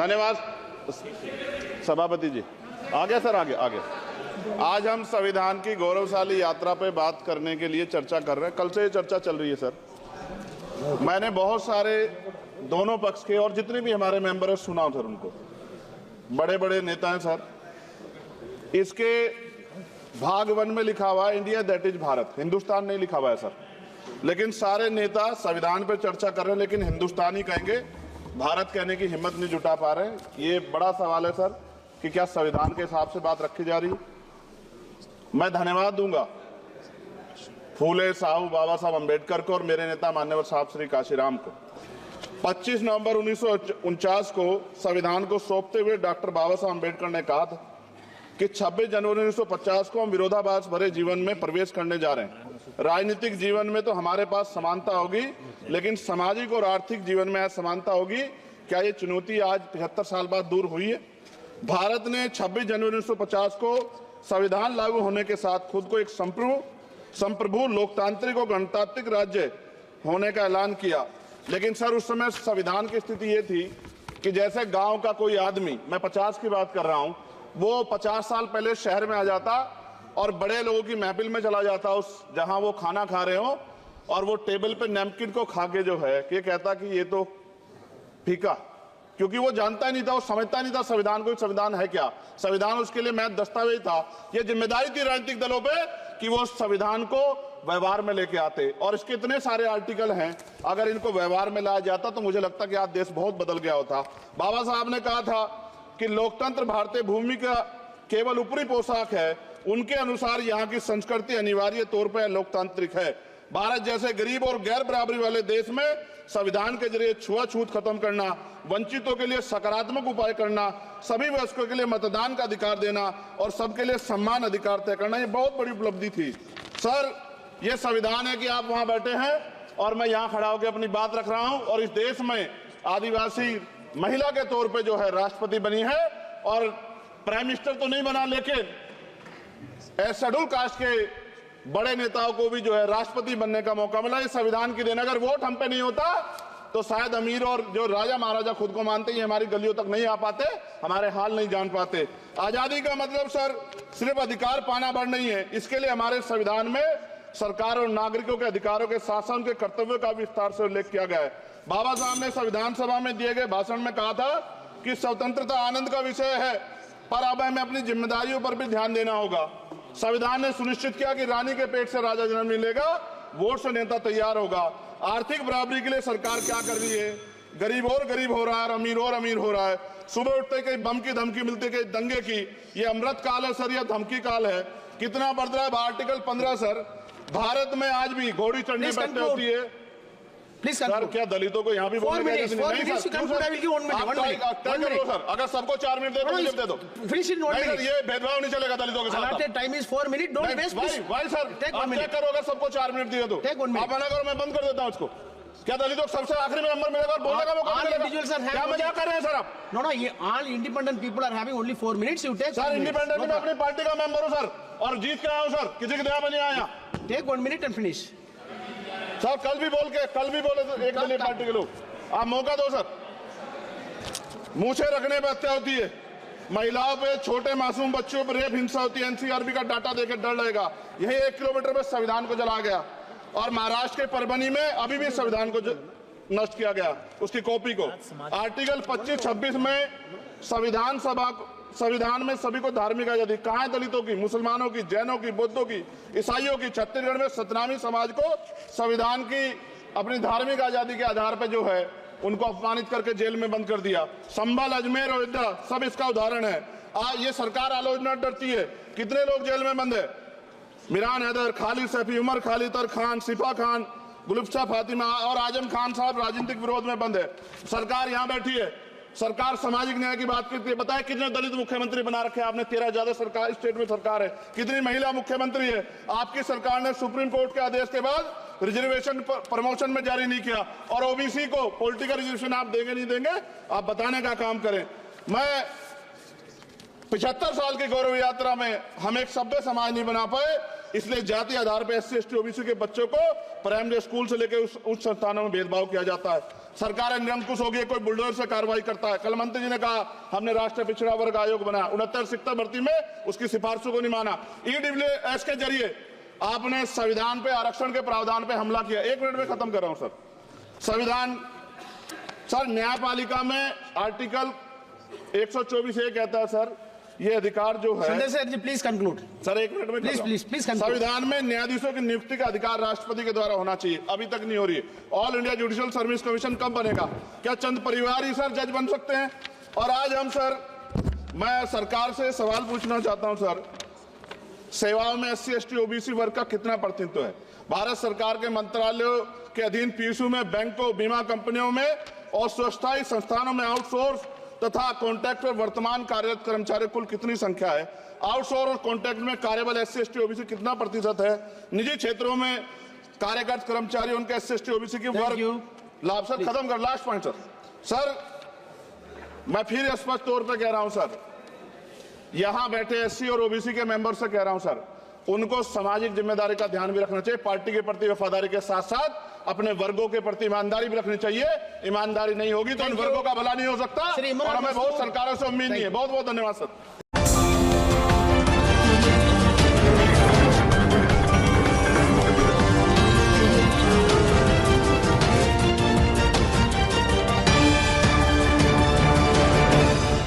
धन्यवाद सभापति जी। आगे सर, आगे आगे। आज हम संविधान की गौरवशाली यात्रा पे बात करने के लिए चर्चा कर रहे हैं। कल से ये चर्चा चल रही है सर। मैंने बहुत सारे दोनों पक्ष के और जितने भी हमारे मेंबर हैं सुना सर, उनको बड़े बड़े नेता हैं सर। इसके भाग 1 में लिखा हुआ है India that is Bharat, Hindustan नहीं लिखा हुआ है सर। लेकिन सारे नेता संविधान पर चर्चा कर रहे हैं लेकिन हिंदुस्तान ही कहेंगे, भारत कहने की हिम्मत नहीं जुटा पा रहे हैं। ये बड़ा सवाल है सर कि क्या संविधान के हिसाब से बात रखी जा रही है। मैं धन्यवाद दूंगा फूले साहू बाबा साहब अम्बेडकर को और मेरे नेता मान्यवर साहब श्री काशीराम को। 25 नवंबर 1949 को संविधान को सौंपते हुए डॉक्टर बाबा साहब अम्बेडकर ने कहा था कि 26 जनवरी 1950 को हम विरोधाभास भरे जीवन में प्रवेश करने जा रहे हैं। राजनीतिक जीवन में तो हमारे पास समानता होगी, लेकिन सामाजिक और आर्थिक जीवन में असमानता होगी। क्या ये चुनौती आज 75 साल बाद दूर हुई है? भारत ने 26 जनवरी 1950 को संविधान लागू होने के साथ खुद को एक संप्रभु लोकतांत्रिक और गणतांत्रिक राज्य होने का ऐलान किया। लेकिन सर उस समय संविधान की स्थिति ये थी कि जैसे गांव का कोई आदमी, मैं 50 की बात कर रहा हूं, वो 50 साल पहले शहर में आ जाता और बड़े लोगों की महफिल में चला जाता, उस जहां वो खाना खा रहे हो, और वो टेबल पे नैपकिन को खा के जो है कि कहता कि ये तो फीका, क्योंकि वो जानता नहीं था, वो समझता नहीं था संविधान को, संविधान है क्या। संविधान उसके लिए महज दस्तावेज था। ये जिम्मेदारी थी राजनीतिक दलों पे कि वो संविधान को व्यवहार में लेके आते। और इसके इतने सारे आर्टिकल हैं, अगर इनको व्यवहार में लाया जाता तो मुझे लगता कि आज देश बहुत बदल गया होता। बाबा साहब ने कहा था कि लोकतंत्र भारतीय भूमि का केवल ऊपरी पोशाक है, उनके अनुसार यहाँ की संस्कृति अनिवार्य तौर पर लोकतांत्रिक है। भारत जैसे गरीब और गैर बराबरी वाले देश में संविधान के जरिए छुआछूत खत्म करना, वंचितों के लिए सकारात्मक उपाय करना, सभी वयस्कों के लिए मतदान का अधिकार देना और सबके लिए सम्मान अधिकार तय करना, ये बहुत बड़ी उपलब्धि थी सर। ये संविधान है कि आप वहां बैठे हैं और मैं यहाँ खड़ा होकर अपनी बात रख रहा हूं, और इस देश में आदिवासी महिला के तौर पे जो है राष्ट्रपति बनी है, और प्राइम मिनिस्टर तो नहीं बना, लेकिन शेड्यूल कास्ट के बड़े नेताओं को भी जो है राष्ट्रपति बनने का मौका मिला। इस संविधान की देन, अगर वोट हम पे नहीं होता तो शायद अमीर और जो राजा महाराजा खुद को मानते हैं हमारी गलियों तक नहीं आ पाते, हमारे हाल नहीं जान पाते। आजादी का मतलब सर सिर्फ अधिकार पाना भर नहीं है, इसके लिए हमारे संविधान में सरकार और नागरिकों के अधिकारों के शासन के कर्तव्यों का विस्तार से उल्लेख किया गया है। बाबा साहब ने संविधान सभा में दिए गए भाषण में कहा था कि स्वतंत्रता आनंद का विषय है, पर अब हमें अपनी जिम्मेदारियों पर भी ध्यान देना होगा। संविधान ने सुनिश्चित किया कि रानी के पेट से राजा जन्म नहीं लेगा, वोट से नेता तैयार होगा। आर्थिक बराबरी के लिए सरकार क्या कर रही है? गरीब और गरीब हो रहा है और अमीर हो रहा है। सुबह उठते कहीं बम की धमकी मिलती, कहीं दंगे की। ये अमृत काल है सर या धमकी काल है? कितना बढ़ रहा है आर्टिकल 15 सर। भारत में आज भी घोड़ी चढ़ने बैठते होती है। प्लीज सर, क्या दलितों को यहाँ भी बोलने का नहीं? सर अगर सबको 4 मिनट दे दो, ये भेदभाव नहीं चलेगा दलितों के साथ। Time is 4 minute, don't waste. भाई सर आप चेक करो, अगर सबको 4 मिनट दिए तो आप मना करो, मैं बंद कर देता हूँ इसको। क्या दलितों को सबसे आखिरी में नंबर मिलेगा और बोलने का मौका मिलेगा? क्या मजाक कर रहे हैं सर आप? नो, ये all independent people are having only 4 minutes. You take sir. Independent में अपनी पार्टी का मेंबर हूँ सर, और जीत के आया हूँ सर, किसी की दया में नहीं आया। Take 1 minute and finish. Sir कल भी बोले तो एक दलीय पार्टी के लोग, आप मौका दो सर। मूछे रखने पर हत्या होती है, महिलाओं पे, छोटे मासूम बच्चों पर रेप हिंसा होती है। एनसीआरबी का डाटा देकर डर लगेगा। यही 1 किलोमीटर में संविधान को जला गया, और महाराष्ट्र के परभनी में अभी भी संविधान को नष्ट किया गया, उसकी कॉपी को। आर्टिकल 25-26 में संविधान में सभी को धार्मिक आजादी। कहाँ है दलितों की, मुसलमानों की, जैनों की, बौद्धों की, ईसाइयों की? छत्तीसगढ़ में सतनामी समाज को संविधान की अपनी धार्मिक आजादी के आधार पर जो है उनको अपमानित करके जेल में बंद कर दिया। संभल, अजमेर, अयोध्या सब इसका उदाहरण है। आज ये सरकार आलोचना डरती है। कितने लोग जेल में बंद है? मिरान हैदर, खालिद सैफी, उमर खालिद खान, सिफा खान, गुलफ्शा फातिमा और आजम खान साहब राजनीतिक विरोध में बंद है। सरकार यहाँ बैठी है, सरकार सामाजिक न्याय की बात करती है। बताए कितने दलित मुख्यमंत्री बना रखे हैं आपने? 13 ज्यादा सरकार स्टेट में सरकार है। कितनी महिला मुख्यमंत्री है? आपकी सरकार ने सुप्रीम कोर्ट के आदेश के बाद रिजर्वेशन प्रमोशन में जारी नहीं किया, और ओबीसी को पॉलिटिकल रिजर्वेशन आप देंगे नहीं देंगे, आप बताने का काम करें। मैं 75 साल की गौरव यात्रा में हम एक सभ्य समाज नहीं बना पाए, इसलिए जाति आधार पर SC ST OBC के बच्चों को प्राइमरी स्कूल से लेकर उच्च संस्थानों में भेदभाव किया जाता है। सरकार निरंकुश हो गई, कोई बुलडोजर से कार्रवाई करता है। कल मंत्री जी ने कहा हमने राष्ट्रीय पिछड़ा वर्ग आयोग बनाया, 69 शिक्षक भर्ती में उसकी सिफारिशों को नहीं माना। EWS के जरिए आपने संविधान पे आरक्षण के प्रावधान पे हमला किया। 1 मिनट में खत्म कर रहा हूं सर। संविधान सर न्यायपालिका में आर्टिकल 124 ये कहता है सर, ये अधिकार जो है Sanjay sir ji please conclude. Sir 1 minute में प्लीज संविधान में न्यायाधीशों की नियुक्ति का अधिकार राष्ट्रपति के द्वारा होना चाहिए, अभी तक नहीं हो रही है। All India judicial service commission कब बनेगा? क्या चंद परिवार ही सर जज बन सकते हैं? और आज हम सर, मैं सरकार से सवाल पूछना चाहता हूं सर, सेवाओं में SC ST OBC वर्ग का कितना प्रतिनिधित्व है? भारत सरकार के मंत्रालयों के अधीन PSU में, बैंकों, बीमा कंपनियों में और स्वास्थ्य संस्थानों में आउटसोर्स तथा कॉन्ट्रैक्ट पर वर्तमान कार्यरत कर्मचारी कुल कितनी संख्या है? आउटसोर्स और कॉन्ट्रैक्ट में कार्यबल SC ST OBC कितना प्रतिशत है? निजी क्षेत्रों में कार्यरत कर्मचारी उनके SC ST OBC की वर्ग लाभ। सर खत्म कर, लास्ट पॉइंट सर मैं फिर स्पष्ट तौर पर कह रहा हूं सर, यहां बैठे SC और OBC के मेंबर से कह रहा हूं सर, उनको सामाजिक जिम्मेदारी का ध्यान भी रखना चाहिए। पार्टी के प्रति वफादारी के साथ साथ अपने वर्गों के प्रति ईमानदारी भी रखनी चाहिए। ईमानदारी नहीं होगी तो उन वर्गों का भला नहीं हो सकता, और हमें बहुत सरकारों से उम्मीद नहीं है। बहुत बहुत धन्यवाद सर।